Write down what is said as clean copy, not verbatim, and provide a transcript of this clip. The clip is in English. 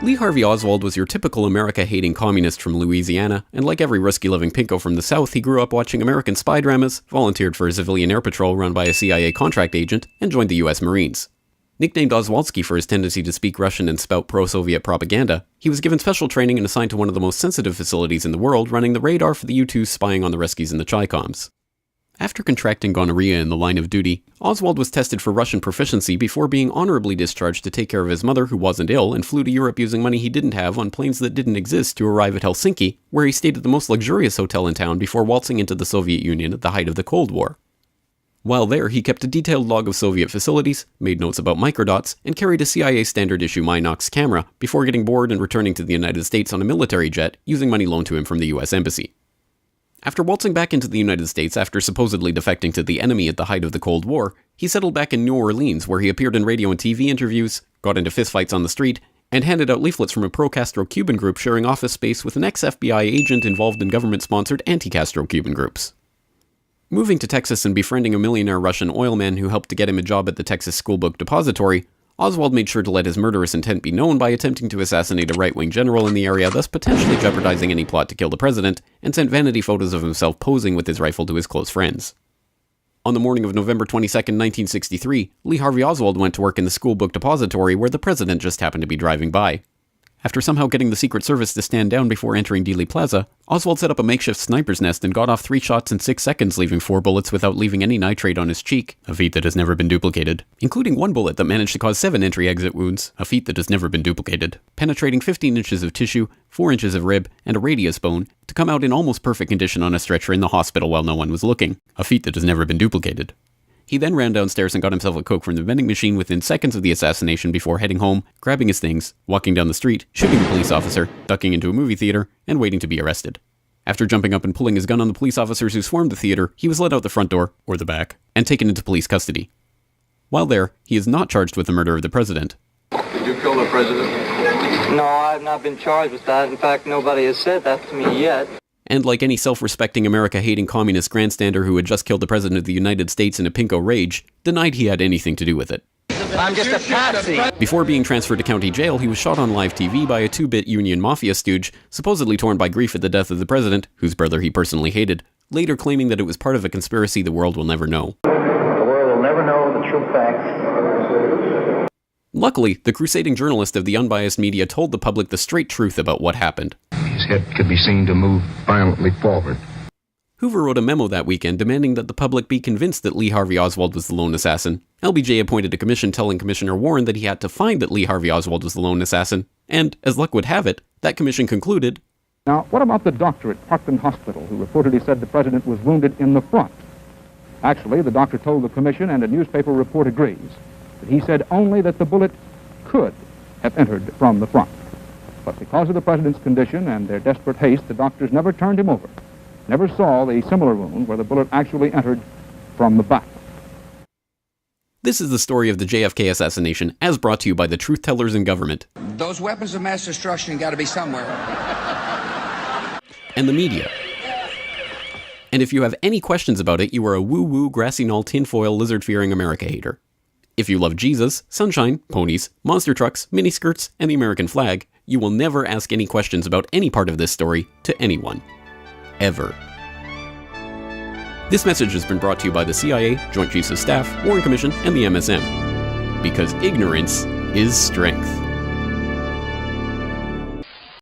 Lee Harvey Oswald was your typical America-hating communist from Louisiana, and like every risky-living pinko from the South, he grew up watching American spy dramas, volunteered for a civilian air patrol run by a CIA contract agent, and joined the US Marines. Nicknamed Oswaldsky for his tendency to speak Russian and spout pro-Soviet propaganda, he was given special training and assigned to one of the most sensitive facilities in the world, running the radar for the U-2s spying on the Ruskies and the Chi-Coms. After contracting gonorrhea in the line of duty, Oswald was tested for Russian proficiency before being honorably discharged to take care of his mother who wasn't ill and flew to Europe using money he didn't have on planes that didn't exist to arrive at Helsinki, where he stayed at the most luxurious hotel in town before waltzing into the Soviet Union at the height of the Cold War. While there, he kept a detailed log of Soviet facilities, made notes about microdots, and carried a CIA standard-issue Minox camera before getting bored and returning to the United States on a military jet using money loaned to him from the US Embassy. After waltzing back into the United States after supposedly defecting to the enemy at the height of the Cold War, he settled back in New Orleans where he appeared in radio and TV interviews, got into fistfights on the street, and handed out leaflets from a pro-Castro Cuban group sharing office space with an ex-FBI agent involved in government-sponsored anti-Castro Cuban groups. Moving to Texas and befriending a millionaire Russian oilman who helped to get him a job at the Texas Schoolbook Depository, Oswald made sure to let his murderous intent be known by attempting to assassinate a right-wing general in the area, thus potentially jeopardizing any plot to kill the president, and sent vanity photos of himself posing with his rifle to his close friends. On the morning of November 22, 1963, Lee Harvey Oswald went to work in the Schoolbook Depository where the president just happened to be driving by. After somehow getting the Secret Service to stand down before entering Dealey Plaza, Oswald set up a makeshift sniper's nest and got off 3 shots in 6 seconds, leaving 4 bullets without leaving any nitrate on his cheek, a feat that has never been duplicated, including 1 bullet that managed to cause 7 entry-exit wounds, a feat that has never been duplicated, penetrating 15 inches of tissue, 4 inches of rib, and a radius bone, to come out in almost perfect condition on a stretcher in the hospital while no one was looking, a feat that has never been duplicated. He then ran downstairs and got himself a Coke from the vending machine within seconds of the assassination before heading home, grabbing his things, walking down the street, shooting a police officer, ducking into a movie theater, and waiting to be arrested. After jumping up and pulling his gun on the police officers who swarmed the theater, he was led out the front door, or the back, and taken into police custody. While there, he is not charged with the murder of the president. Did you kill the president? No, I've not been charged with that. In fact, nobody has said that to me yet. And like any self-respecting America-hating communist grandstander who had just killed the President of the United States in a pinko rage, denied he had anything to do with it. I'm just a patsy. Before being transferred to county jail, he was shot on live TV by a 2-bit Union Mafia stooge, supposedly torn by grief at the death of the president, whose brother he personally hated, later claiming that it was part of a conspiracy the world will never know. The world will never know the true facts. Luckily, the crusading journalist of the unbiased media told the public the straight truth about what happened. His head could be seen to move violently forward. Hoover wrote a memo that weekend demanding that the public be convinced that Lee Harvey Oswald was the lone assassin. LBJ appointed a commission telling Commissioner Warren that he had to find that Lee Harvey Oswald was the lone assassin, and, as luck would have it, that commission concluded, Now, what about the doctor at Parkland Hospital who reportedly said the president was wounded in the front? Actually, the doctor told the commission, and a newspaper report agrees, that he said only that the bullet could have entered from the front. But because of the president's condition and their desperate haste, the doctors never turned him over, never saw the similar wound where the bullet actually entered from the back. This is the story of the JFK assassination, as brought to you by the truth tellers in government. Those weapons of mass destruction got to be somewhere. And the media. And if you have any questions about it, you are a woo-woo, grassy knoll, tinfoil, lizard-fearing America hater. If you love Jesus, sunshine, ponies, monster trucks, miniskirts, and the American flag, you will never ask any questions about any part of this story to anyone. Ever. This message has been brought to you by the CIA, Joint Chiefs of Staff, Warren Commission, and the MSM. Because ignorance is strength.